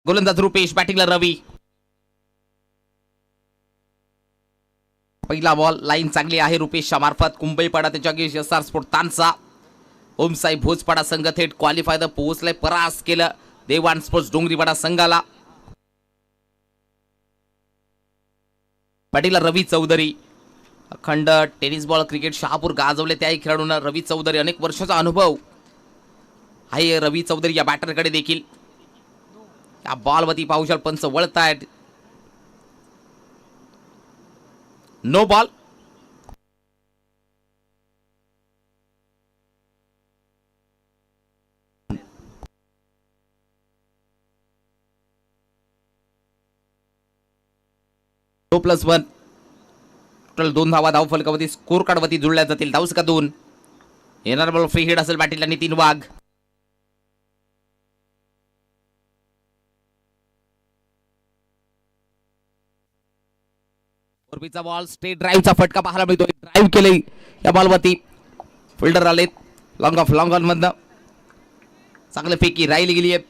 गोलंदाज रुपेश, बॅटिंगला रवी. पहिला बॉल, लाईन चांगली आहे रुपेशच्या मार्फत. कुंभईपाडा त्याच्या एसआर स्पोर्ट तानसा. ओमसाई भोजपाडा संघ थेट क्वालिफाय पोहोचलाय. परास केलं देवान स्पोर्ट्स डोंगरीपाडा संघाला. बॅटिंगला रवी चौधरी. अखंड टेनिस बॉल क्रिकेट शहापूर गाजवले त्याही खेळाडूंना रवी चौधरी. अनेक वर्षाचा अनुभव आहे रवी चौधरी या बॅटरकडे देखील. या बॉलवरती पाहुशाल पंच वळतायत. No ball. +1. टोटल 2 धावा धाव फलकावरती स्कोर कार्डवरती जुळल्या जातील. धावस का 2. येणार बॉल फ्री हिट असेल बॅटिंगला नितीन वाघ. पूर्वीचा बॉल स्ट्रेट ड्राईव्हचा फटका पाहायला मिळतो. ड्राईव्ह केले या बॉलवरती. फिल्डर आलेत लॉंग ऑफ लॉंग ऑन मधनं. चांगले फेकी राहिली गेली आहे.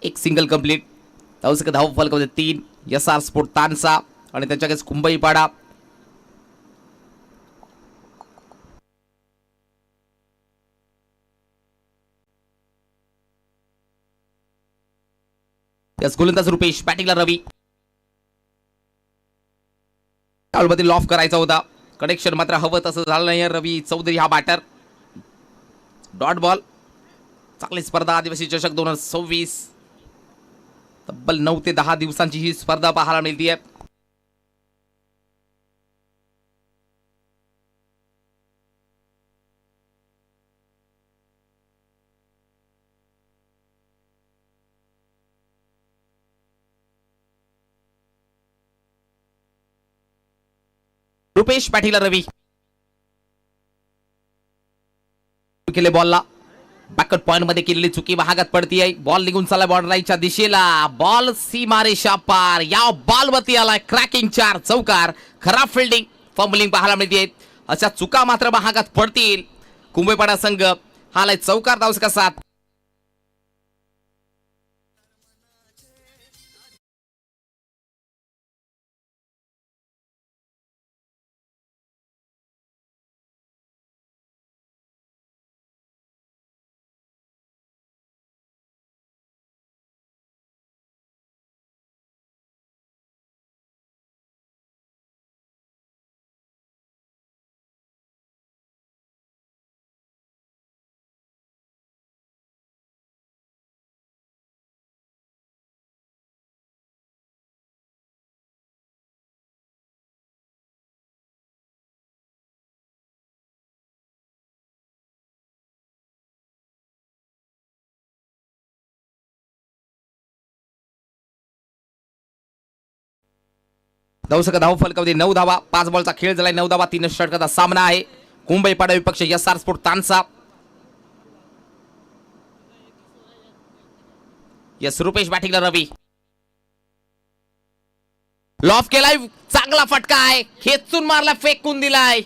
एक सिंगल कंप्लीट. धावसक धाव फलकामध्ये 3. एसआर स्पोर्ट तानसा आणि त्यांच्याकडे कुंभईपाडा. गोलंदाज रुपेश, बॅटिंगला रवी. बॉलमध्ये लॉफ करायचा होता. कनेक्शन मात्र हवं तसं झालं नाही. रवी चौधरी हा बॅटर. Dot ball. चांगली स्पर्धा आदिवासी चषक 2026. तब्बल 9 ते 10 दिवसांची ही स्पर्धा पाहायला मिळते. रुपेश, बॅटिंगला रवी. केले बॉलला. बॅकअट पॉइंट मध्ये केलेली चुकी महागात पडतीये. बॉल निघून चालला बॉर्डरलाईनच्या दिशेला. बॉल सीमारेषा पार. या बॉलवरती आलाय क्रॅकिंग 4 चौकार. खराब फिल्डिंग, फंबलिंग पाहायला मिळते. अशा चुका मात्र महागात पडतील. कुंभईपाडा संघ हालाय चौकार. धावस का 7. धावसक धाव फलकावधी 9 धावा. 5 बॉलचा खेळ झालाय. 9 धावा 3 षटकाचा सामना आहे. कुंभईपाडा विपक्ष SR sport Tansa. Yes Rupesh, बॅटिंगला रवी. लॉफ केलाय. चांगला फटका आहे. खेचून मारला, फेकून दिलाय.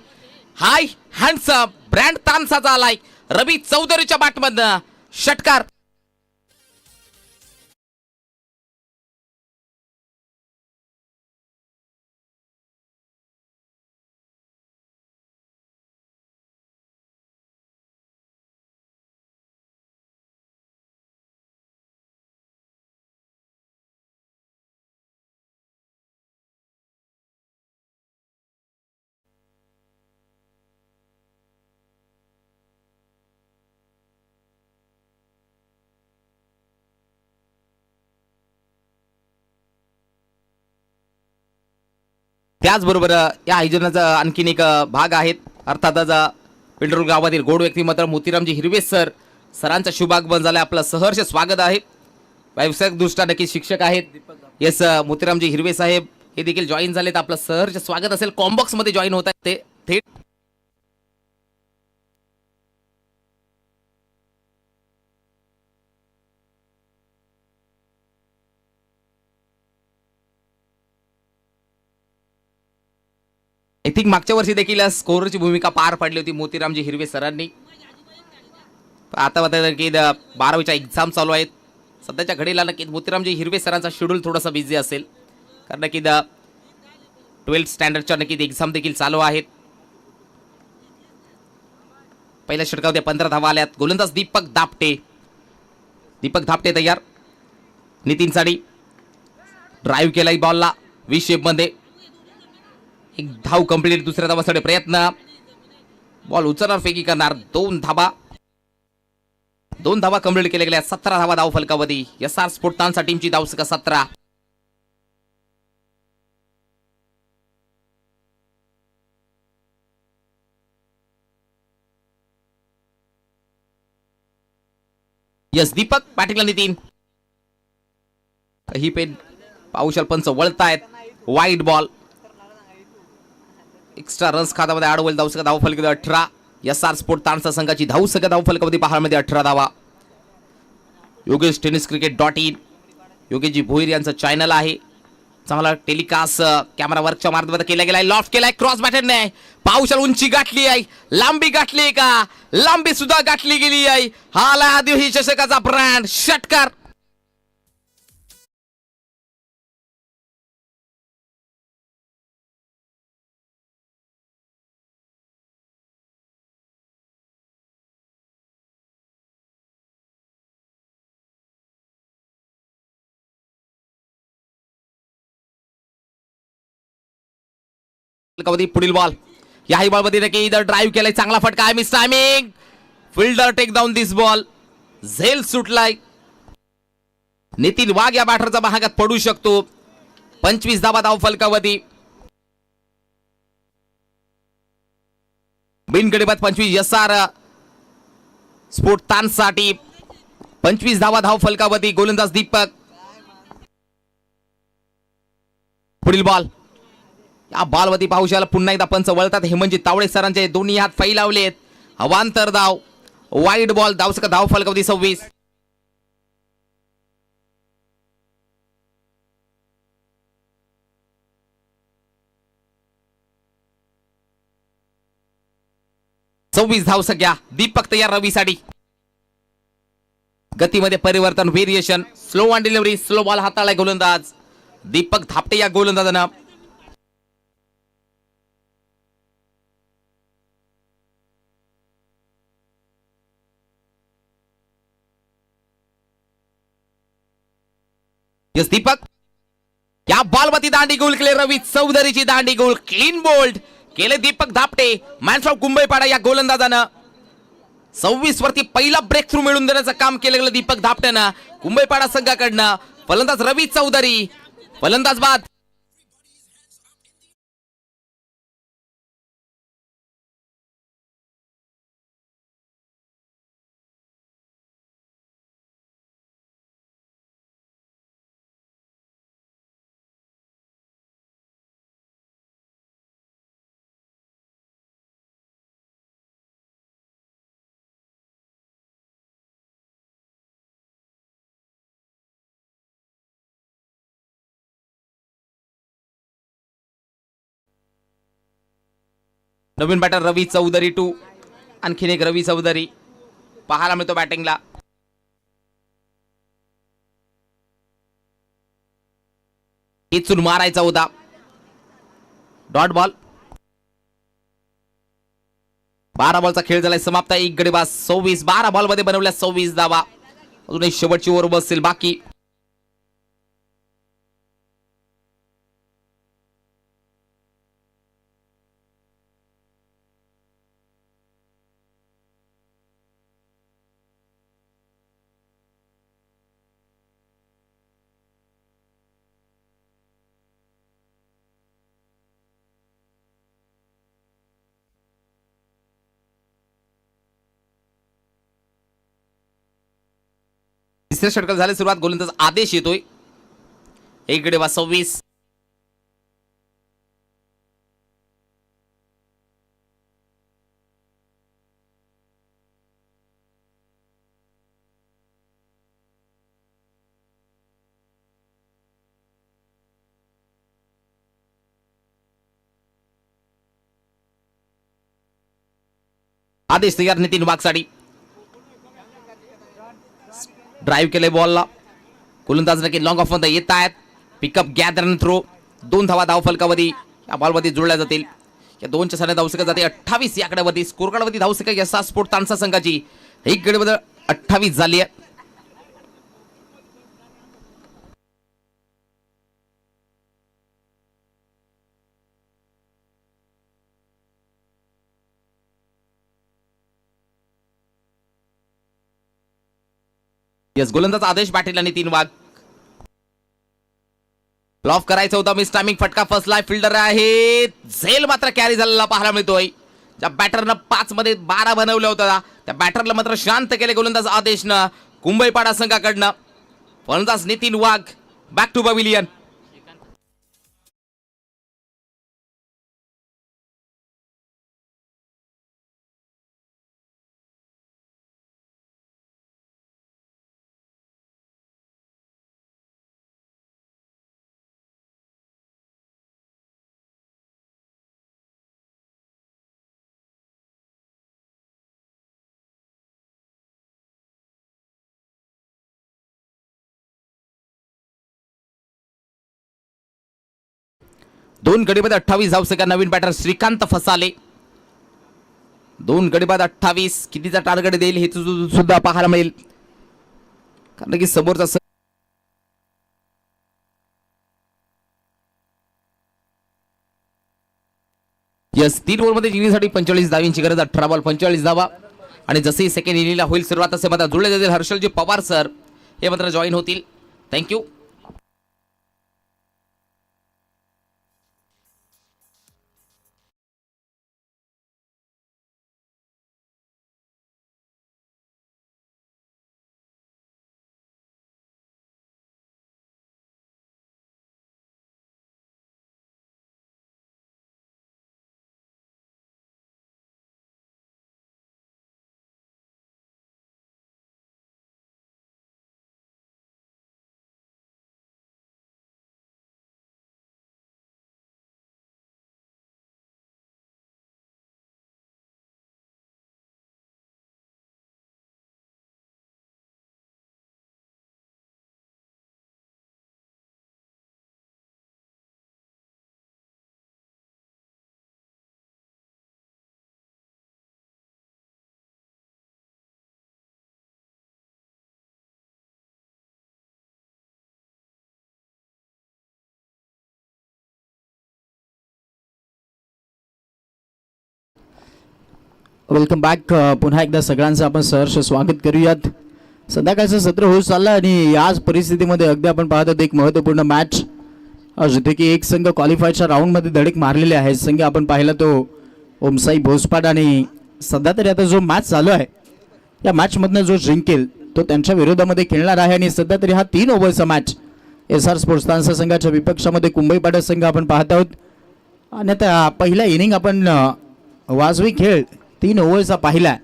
हाय हँडसम ब्रँड तानसाचा आलाय रवी चौधरीच्या बॅटमधनं षटकार. त्याचबरोबर या आयोजनाचा आणखीन एक भाग आहेत. अर्थातच पिंडरूर गावातील गोड व्यक्तिमत्व मोतीरामजी हिरवे सरांचा शुभागमन झाला. आपलं सहर्ष स्वागत आहे. व्यावसायिक दृष्ट्या नक्की शिक्षक आहेत. येस मोतीरामजी हिरवे साहेब हे देखील जॉईन झालेत. आपलं सहर्ष स्वागत असेल. कॉम्बॉक्स मध्ये जॉईन होत आहेत ते थेट. आय थिंक मागच्या वर्षी देखील स्कोरची भूमिका पार पाडली होती मोतीरामजी हिरवे सरांनी. आता की 12वीच्या एक्झाम चालू आहेत. सध्याच्या घडीला नक्कीच मोतीरामजी हिरवे सरांचा शेड्यूल थोडासा बिझी असेल, कारण नक्की 12th स्टँडर्डच्या नक्कीच एक्झाम देखील चालू आहेत. पहिल्या षटकामध्ये 15 धावा आल्यात. गोलंदाज दीपक धापटे तयार. नितीन साडी ड्राईव्ह केलाय बॉलला व्ही शेप मध्ये. एक धाव कंप्लीट. दुसऱ्या धावासाठी प्रयत्न. बॉल उचलणार, फेकी करणार. 2 धावा कंप्लीट केल्या गेल्या. 17 धावा धाव फलकावधी. SR स्पोर्ट तानसा टीमची धावसंख्या 17. यस दीपक पाटील नितीन. ही पेन पाऊशाल पंच वळतायत. वाईट बॉल. एक्स्ट्रा रन्स खात्यामध्ये आड होईल. धावसंख्या धाव फलकामध्ये 18. SR स्पोर्ट तानसा संघाची धावसंख्या धाव फलकामध्ये पहाडमध्ये 18 धावा. योगेश टेनिस क्रिकेट.in योगेशजी भोईर यांचं चॅनल आहे. चांगला टेलिकास्ट कॅमेरा वर्कच्या मार्फत केला गेलाय. लॉफ्ट केलाय. क्रॉस बॅटन नाही. पाऊशाल उंची गाठली आहे. लांबी गाठली का? लांबी सुद्धा गाठली गेली आहे. हा आला आदिवासी चषकाचा ब्रँड षटकार. पुढील बॉल. याही बॉल मध्ये नक्की इधर ड्राईव्ह केलाय. चांगला फटका आहे. Miss timing. Fielder take down this ball. झेल सुटलाय. नितीन वाघ या बॅटरचा भागात पडू शकतो. 25 धावा धाव फलकावधी. बिनगडीबाद 25. SR स्पोर्ट तानसाठी 25 धावा धाव फलकावधी. गोलंदाज दीपक. पुढील बॉल. या बॉलवरती पाऊशाला पुन्हा एकदा पंच वळतात. हेमंतजी तावडे सरांचे दोन्ही हात फैलावलेत. अवांतर धाव. Wide ball. धावसंख्या धाव फलकावधी 26. धावसंख्या. दीपक तयार रवीसाठी. गतीमध्ये परिवर्तन. Variation. Slow on delivery. Slow ball हाताळलाय गोलंदाज दीपक धापटे. या गोलंदाजानं यस दीपक. या बॉलवरती दांडी गोल केले. रवी चौधरीची दांडी गोल. क्लीन बोल्ड केले दीपक धापटे. मॅन ऑफ कुंभईपाडा या गोलंदाजानं 26 वरती पहिला ब्रेक थ्रू मिळवून देण्याचं काम केलं गेलं दीपक धापट्यानं कुंभईपाडा संघाकडनं. फलंदाज रवी चौधरी. फलंदाज बाद. नवीन बॅटर रवी चौधरी 2. आणखीन एक रवी चौधरी पाहायला मिळतो बॅटिंगला. इचून मारायचा होता. Dot ball. 12 बॉलचा खेळ झालाय समाप्त. एक गडीबाज 26. 12 बॉल मध्ये बनवल्या 26 धावा. अजून शेवटची ओव्हर बसेल बाकी. तिसऱ्या षटकाला झाली सुरुवात. गोलंदाज आदेश येतोय. एक गडीबाज 26. आदेश तयार. नितीन वाघसाडी ड्राईव्ह केले बॉलला. गोलंदाज नक्की लॉंग ऑफ मध्ये येत आहेत. पिकअप गॅदर अँड थ्रो 2 धावा धाव फलकावरती या बॉलमध्ये जोडल्या जातील. या 2च्या साने धावसंख्या जाते 28 या आकड्यावरती. स्कोर कार्डवरती धावसंख्या यसा स्पोर्ट तानसा संघाची 1 गडीमध्ये 28 झाली आहे. यस गोलंदाज आदेश पाटील आणि 3 वाघ. ब्लॉक करायचं होतं मिस टायमिंग फटका फसलाय. फिल्डर आहे झेल मात्र कॅरी झालेला पाहायला मिळतोय. ज्या बॅटरनं 5 मध्ये 12 बनवलं होतं त्या बॅटरला मात्र शांत केले गोलंदाज आदेशनं कुंभईपाडा संघाकडनं. फलंदाज नितीन वाघ बॅक टू पॅव्हिलियन. दोन गडीमध्ये 28 धावसंख्या. नवीन बॅटर श्रीकांत फसाले. 2 गडीबाद 28 कितीचा टार्गेट देईल हे सुद्धा पाहायला मिळेल. कारण की समोरचा यस 3 ओव्हरमध्ये जिंकण्यासाठी 45 धावांची गरज. 18 बॉल 45 धावा. आणि जसे सेकंड इनिंगला होईल सुरुवात तसे मात्र जुळले जातील हर्षलजी पवार सर हे मात्र जॉईन होतील. थँक्यू. Welcome back. पुन्हा एकदा सगळ्यांचं आपण सहर्ष स्वागत करूयात. संध्याकाळचं सत्र होत चाललं आणि याच परिस्थितीमध्ये अगदी आपण पाहत आहोत एक महत्त्वपूर्ण मॅच जिथे की एक संघ क्वालिफायच्या राऊंडमध्ये धडक मारलेले आहे. संघ आपण पाहिला तो ओमसाई भोसपाट आणि सध्या तरी आता जो मॅच चालू आहे या मॅचमधनं जो जिंकेल तो त्यांच्या विरोधामध्ये खेळणार आहे. आणि सध्या तरी हा 3 ओव्हरचा मॅच SR स्पोर्ट्स तानसा संघाच्या विपक्षामध्ये कुंभईपाडा संघ आपण पाहत आहोत. आणि आता पहिला इनिंग आपण वाजवी खेळ 3 ओव्हरचा पाहिला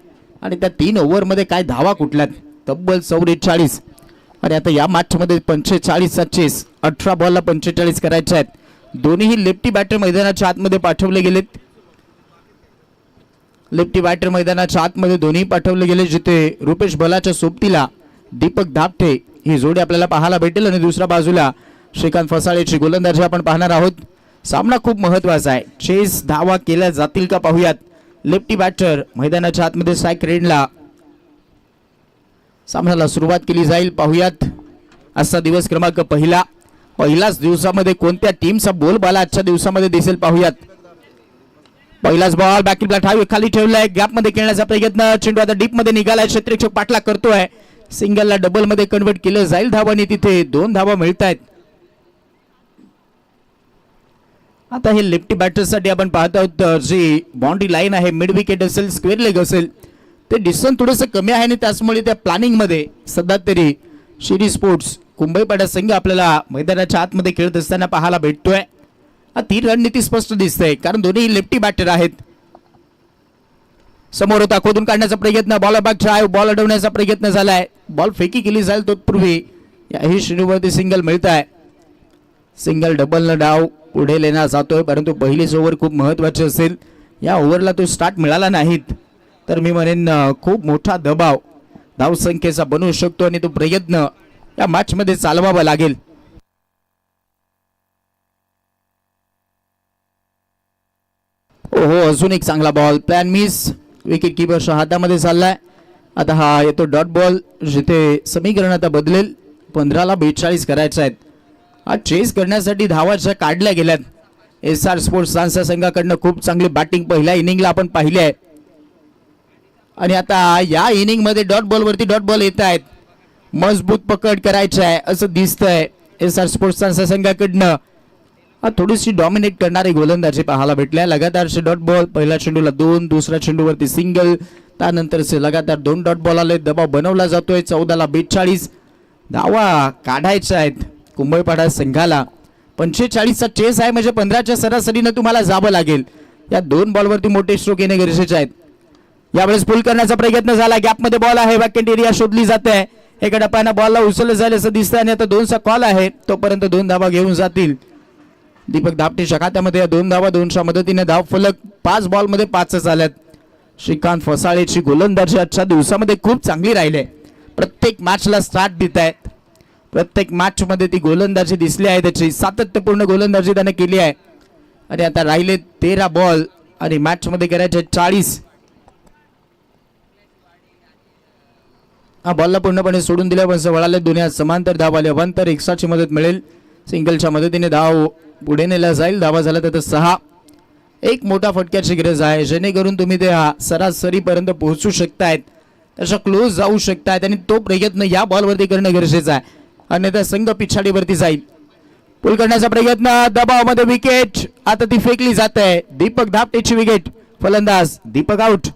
आणि त्या 3 ओव्हरमध्ये काय धावा कुठल्यात तब्बल 44. आणि आता या मॅचमध्ये 45चा चेस 18 बॉलला 45 करायचे आहेत. दोन्हीही लेफ्टी बॅटर मैदानाच्या आतमध्ये पाठवले गेलेत. लेफ्टी बॅटर मैदानाच्या आतमध्ये दोन्ही पाठवले गेले जिथे रुपेश बलाच्या सोबतीला दीपक धापटे ही जोडी आपल्याला पाहायला भेटेल. आणि दुसऱ्या बाजूला श्रीकांत फसाळेची गोलंदाजी आपण पाहणार आहोत. सामना खूप महत्त्वाचा आहे. चेस धावा केल्या जातील का पाहूयात. लेफ्टी बॅटर मैदानाच्या आतमध्ये स्ट्राइक रेंजला सामन्याला सुरुवात केली जाईल. पाहूयात आजचा दिवस क्रमांक पहिलाच दिवसामध्ये कोणत्या टीमचा बोलबाला आजच्या दिवसामध्ये दिसेल पाहूयात. पहिलाच बॉल बॅकला खाली ठेवलाय. गॅप मध्ये खेळण्याचा प्रयत्न. चेंडू आता डीप मध्ये निघालाय. क्षेत्ररक्षक पाठला करतोय. सिंगलला डबल मध्ये कन्वर्ट केलं जाईल धावांनी. तिथे 2 धावा मिळत आहेत. आता हे लेफ्टी बॅटरसाठी आपण पाहत आहोत जी बाउंड्री लाईन आहे मिड विकेट असेल स्क्वेअर लेग असेल ते डिस्टन्स थोडंसं कमी आहे आणि त्याचमुळे त्या प्लॅनिंगमध्ये सध्या तरी शिरी स्पोर्ट्स कुंभईपाडा संघ आपल्याला मैदानाच्या आतमध्ये खेळत असताना पाहायला भेटतोय. ती रणनीती स्पष्ट दिसते कारण दोन्ही लेफ्टी बॅटर आहेत. समोर होता खोदून काढण्याचा प्रयत्न. Ball back try. बॉल अडवण्याचा प्रयत्न झालाय. बॉल फेकी केली जाईल तत्पूर्वी याही श्रेणीवरती सिंगल मिळत आहे. सिंगल डबल न डाव पुढे लेना जातोय परंतु पहिलीच ओव्हर खूप महत्त्वाची असेल. या ओव्हरला तो स्टार्ट मिळाला नाहीत तर मी म्हणेन खूप मोठा दबाव धावसंख्येचा बनवू शकतो आणि तो प्रयत्न या मॅचमध्ये चालवावं लागेल. ओहो, अजून एक चांगला बॉल, प्लॅन मिस. विकेट किपरच्या हातामध्ये चाललाय. आता हा येतो डॉट बॉल, जिथे समीकरण आता बदलेल. 15ला 42 करायचे आहेत. हा चेस करण्यासाठी धावा ज्या काढल्या गेल्यात. SR स्पोर्ट्स सांसा संघाकडनं खूप चांगली बॅटिंग पहिल्या इनिंगला आपण पाहिली आहे. आणि आता या इनिंग मध्ये डॉट बॉल वरती डॉट बॉल येत आहेत. मजबूत पकड करायचं आहे असं दिसतंय SR स्पोर्ट्स सांसा संघाकडनं. थोडीशी डॉमिनेट करणारी गोलंदाजी पाहायला भेटल्या. लगातारचे डॉट बॉल, पहिल्या चेंडूला 2, दुसऱ्या चेंडूवरती सिंगल, त्यानंतरचे लगातार 2 डॉट बॉल आले. दबाव बनवला जातोय. 14ला 42 धावा काढायच्या आहेत कुंभईपाडा संघाला. 45चा चेस आहे म्हणजे 15च्या सरासरीनं तुम्हाला जावं लागेल. या 2 बॉलवरती मोठे स्ट्रोक येणे गरजेचे आहेत. यावेळेस पुल करण्याचा प्रयत्न झाला. गॅपमध्ये बॉल आहे, वॅकंट एरिया शोधली जाते. एका डपानं बॉलला उचललं जाईल असं दिसतंय आणि आता 2चा कॉल आहे. तोपर्यंत 2 धावा घेऊन जातील दीपक धापटेच्या खात्यामध्ये. या 2 धावा, 2च्या मदतीने धाव फलक 5 बॉलमध्ये 5च आल्यात. श्रीकांत फसाळेची गोलंदाजी आजच्या दिवसामध्ये खूप चांगली राहिली. प्रत्येक मॅचला स्टार्ट देत आहेत. प्रत्येक मॅच मध्ये ती गोलंदाजी दिसली आहे. त्याची सातत्यपूर्ण गोलंदाजी त्याने केली आहे. आणि आता राहिले 13 बॉल आणि मॅच मध्ये करायचे 40. हा बॉलला पूर्णपणे सोडून दिल्या पण वळाले. दोन्ही समांतर धाव आले. अवांतर एक्स्ट्राची मदत मिळेल. सिंगलच्या मदतीने धाव पुढे नेला जाईल. धावा झाला तर 6. एक मोठा फटक्याची गरज आहे जेणेकरून तुम्ही ते सरासरीपर्यंत पोहोचू शकतायत, तशा क्लोज जाऊ शकतायत. आणि तो प्रयत्न या बॉलवरती करणं गरजेचं आहे, अन्यथा संघ पिछाडीवरती जाईल. पुल करण्याचा प्रयत्न, दबावामध्ये विकेट. आता ती फेकली जात आहे. दीपक धापटेची विकेट. फलंदाज Deepak out.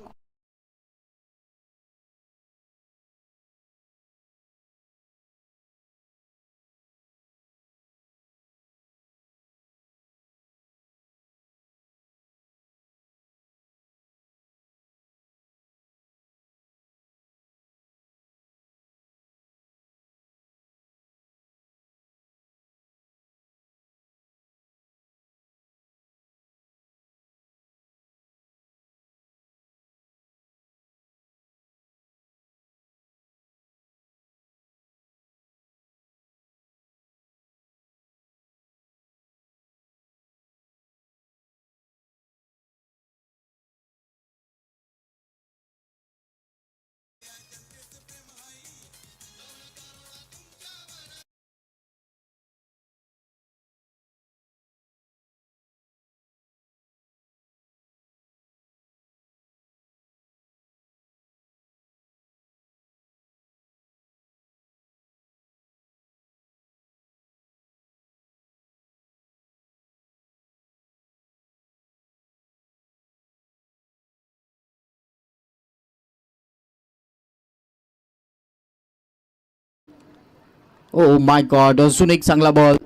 Oh my God, अजून एक चांगला बॉल.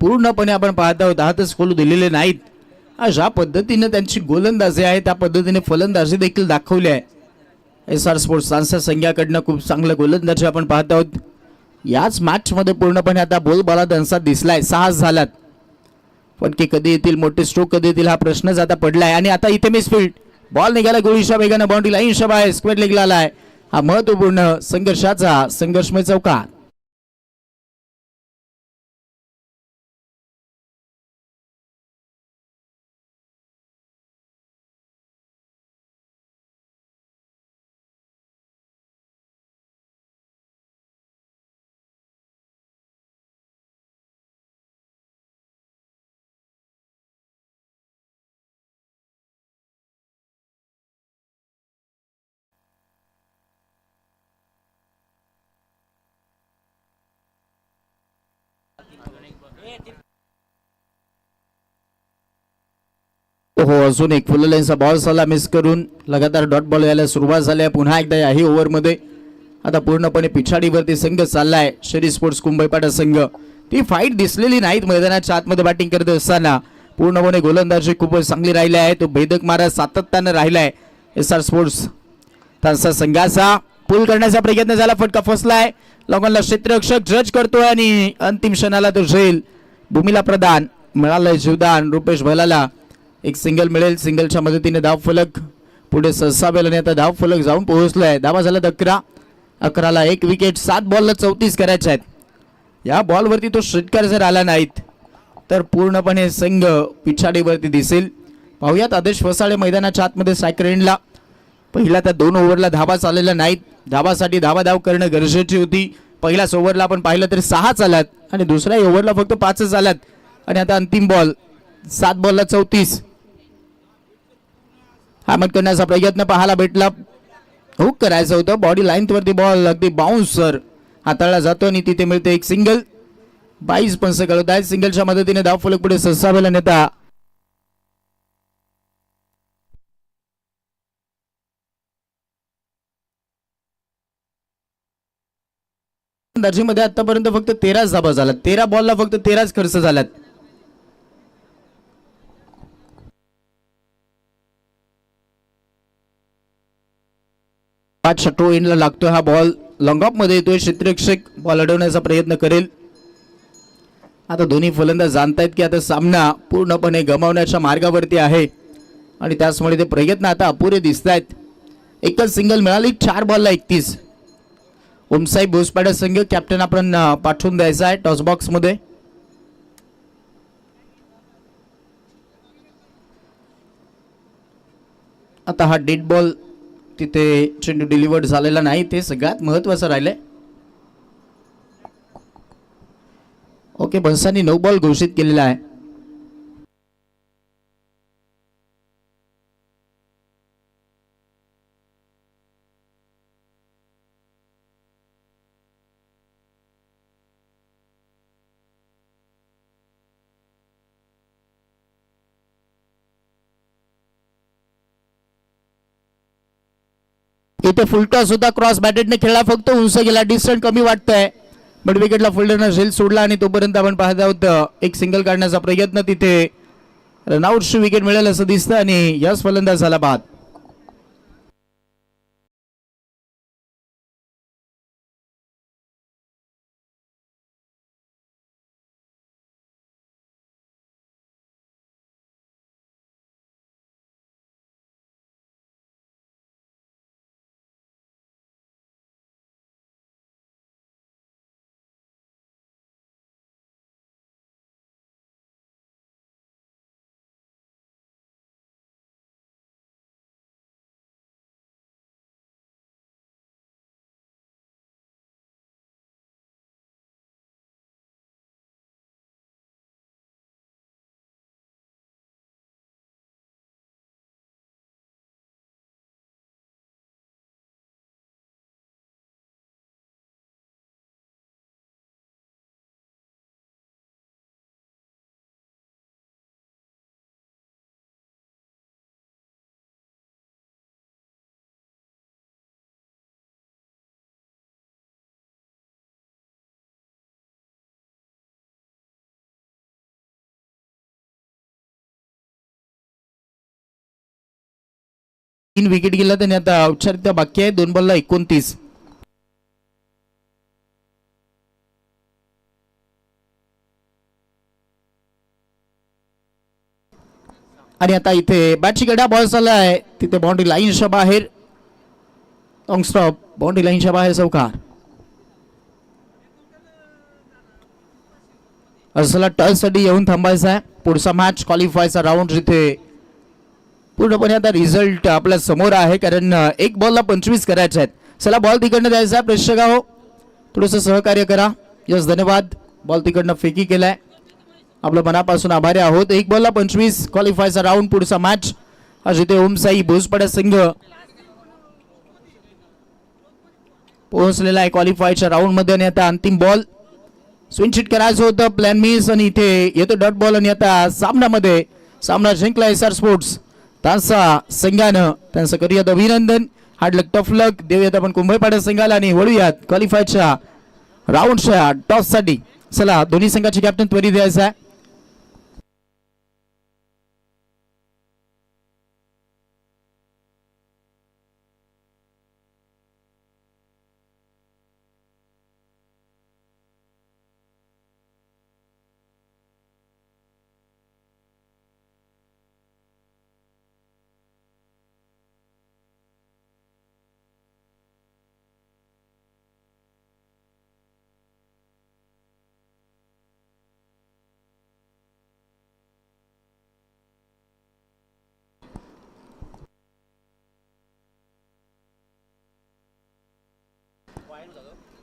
पूर्णपणे आपण पाहत आहोत हातच खोलू दिलेले नाहीत. अशा पद्धतीने त्यांची गोलंदाजी आहे, त्या पद्धतीने फलंदाजी देखील दाखवली आहे. SR स्पोर्ट्स सांसा संघाकडनं खूप चांगलं गोलंदाजी आपण पाहत आहोत. याच मॅच मध्ये पूर्णपणे आता बोलबाला दंसात दिसलाय. 6 झालात. फटके कधी येतील, मोठे स्ट्रोक कधी येतील, हा प्रश्नच आता पडलाय. आणि आता इथे मिसफील्ड बॉल निघाला गोळीच्या वेगानं बाउंड्री लाईन शबाय स्क्वेअर लेगला आलाय. हा महत्वपूर्ण संघर्षाचा संघर्षमय चौकार. ओहो, अजून एक फुल लेन्सचा बॉल साला मिस करून लगातार डॉट बॉल यायला सुरुवात झाली आहे. पुन्हा एकदा याही ओव्हरमध्ये आता पूर्णपणे पिछाडीवरती संघ चाललाय. शरी स्पोर्ट्स कुंभईपाडा संघ. ती फाईट दिसलेली नाहीत मैदानाच्या आतमध्ये बॅटिंग करत असताना. पूर्णपणे गोलंदाजी खूपच चांगली राहिली आहे. तो भेदक मारा सातत्यानं राहिलाय SR स्पोर्ट्स त्यांचा संघाचा. पुल करण्याचा प्रयत्न झाला, फटका फसलाय. लोकांना क्षेत्ररक्षक जज करतोय आणि अंतिम क्षणाला तो झेल भूमीला प्रदान मिळालंय. जीवदान रुपेश भलाला एक सिंगल मिळेल. सिंगलच्या मदतीने धाव फलक पुढे सरसावेल आणि आता धाव फलक जाऊन पोहोचलाय. धावा झाला 11. 11ला 1 विकेट. 7 बॉलला 34 करायचे आहेत. या बॉलवरती तो षटकार जर आला नाहीत तर पूर्णपणे संघ पिछाडीवरती दिसेल. पाहुयात आदेश वसाळे मैदानाच्या आतमध्ये स्ट्रायकर एंडला. पहिल्या त्या 2 ओव्हरला धाबा चाललेल्या नाहीत. धाबासाठी धाव करणं गरजेची होती. पहिल्याच ओव्हरला आपण पाहिलं तर 6 चालत आणि दुसऱ्या ओव्हरला फक्त 5 चालत. आणि आता अंतिम बॉल 7 बॉलला 34. हामत करण्याचा प्रयत्न पाहायला भेटला. हुक करायचं होतं बॉडी लाईनवरती बॉल अगदी बाउन्सर हाताळला जातो आणि तिथे मिळते एक सिंगल. 22 पंच कळत आहेत. सिंगलच्या मदतीने धाव फलक पुढे ससावेला नेता मध्ये आतापर्यंत फक्त 13 धाबा झाल्यात. 13 बॉलला फक्त 13 खर्च झाल्यात. शट्रो एंडला लागतोय हा बॉल. लॉंग ऑफ मध्ये येतोय. क्षेत्ररक्षक बॉल अडवण्याचा प्रयत्न करेल. आता दोन्ही फलंदाज जाणतायत की आता सामना पूर्णपणे गमावण्याच्या मार्गावरती आहे आणि त्याचमुळे ते प्रयत्न आता अपुरे दिसत आहेत. एकच सिंगल मिळाली. 4 बॉलला 31. ओमसाई भोसपाडा संघ कॅप्टन आपण पाठवून द्यायचा आहे टॉस बॉक्स मध्ये. आता हा डेड बॉल तिथे चेंडू डिलिव्हर्ड झालेला नाही. ते सगळ्यात महत्वाचं राहिलंय. ओके बंसानी 9 बॉल घोषित केलेला आहे. इथे फुलटॉस होता. क्रॉस बॅटेडने खेळला. फक्त उंच गेला. डिस्टन्स कमी वाटतंय. बट विकेटला फिल्डरनं झेल सोडला आणि तोपर्यंत आपण पाहत आहोत एक सिंगल काढण्याचा प्रयत्न. तिथे रनआउटची विकेट मिळेल असं दिसतं आणि यस फलंदाज झाला बाद. तीन विकेट गेला त्यांनी. आता औपचारिकता बाकी आहे. 2 बॉलला 29. आणि आता इथे बॅटची गडा बॉल चालला आहे. तिथे बाउंड्री लाईनच्या बाहेर लॉंग स्टॉप. बाउंड्री लाईनच्या बाहेर चौकार. असला टच साठी येऊन थांबायचा आहे. पुढचा मॅच क्वालिफायचा राऊंड जिथे पूर्णपणे आता रिझल्ट आपल्या समोर आहे कारण 1 बॉलला 25 करायचे आहेत. चला बॉल तिकडनं द्यायचा आहे. प्रेक्षक हो थोडंसं सहकार्य करा. यस धन्यवाद. बॉल तिकडनं फेकी केलाय. आपलं मनापासून आभारी आहोत. 1 बॉलला 25 क्वालिफायचा राऊंड. पुढचा मॅच आज इथे ओमसाई भोसपाडा संघ पोहोचलेला आहे क्वालिफायच्या राऊंड मध्ये. आणि आता अंतिम बॉल स्विंग शीट करायचं होतं. प्लॅन मिस आणि इथे येतो डॉट बॉल. आणि आता सामन्यामध्ये सामना जिंकला एसआर स्पोर्ट्स तासा संघानं. त्यांचं करूयात अभिनंदन. हार्ड लक टफ लक देऊयात आपण कुंभईपाडा संघाला आणि वळूयात क्वालिफायच्या राऊंडच्या टॉस साठी. चला दोन्ही संघाचे कॅप्टन त्वरित द्यायचा आहे.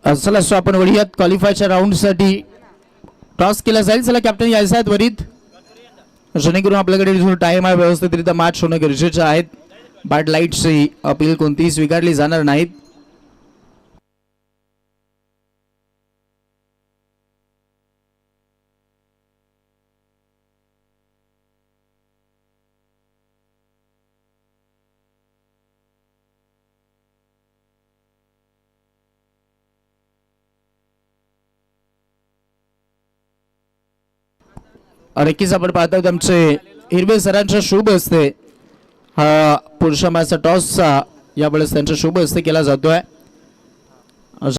चला सो आपण वळूयात क्वालिफायच्या राऊंडसाठी. टॉस केला जाईल. चला कॅप्टन यायचं आहेत वरीत, जेणेकरून आपल्याकडे जो टाइम आहे व्यवस्थितरित्या मॅच होणं गरजेचं आहे. बॅड लाईट्सची अपील कोणतीही स्वीकारली जाणार नाहीत. नक्कीच आपण पाहतो आमचे हिरवे सरांचा शुभ असते हा पुरुष मॅचचा टॉसचा यावेळेस त्यांचा शुभ हस्ते केला जातोय.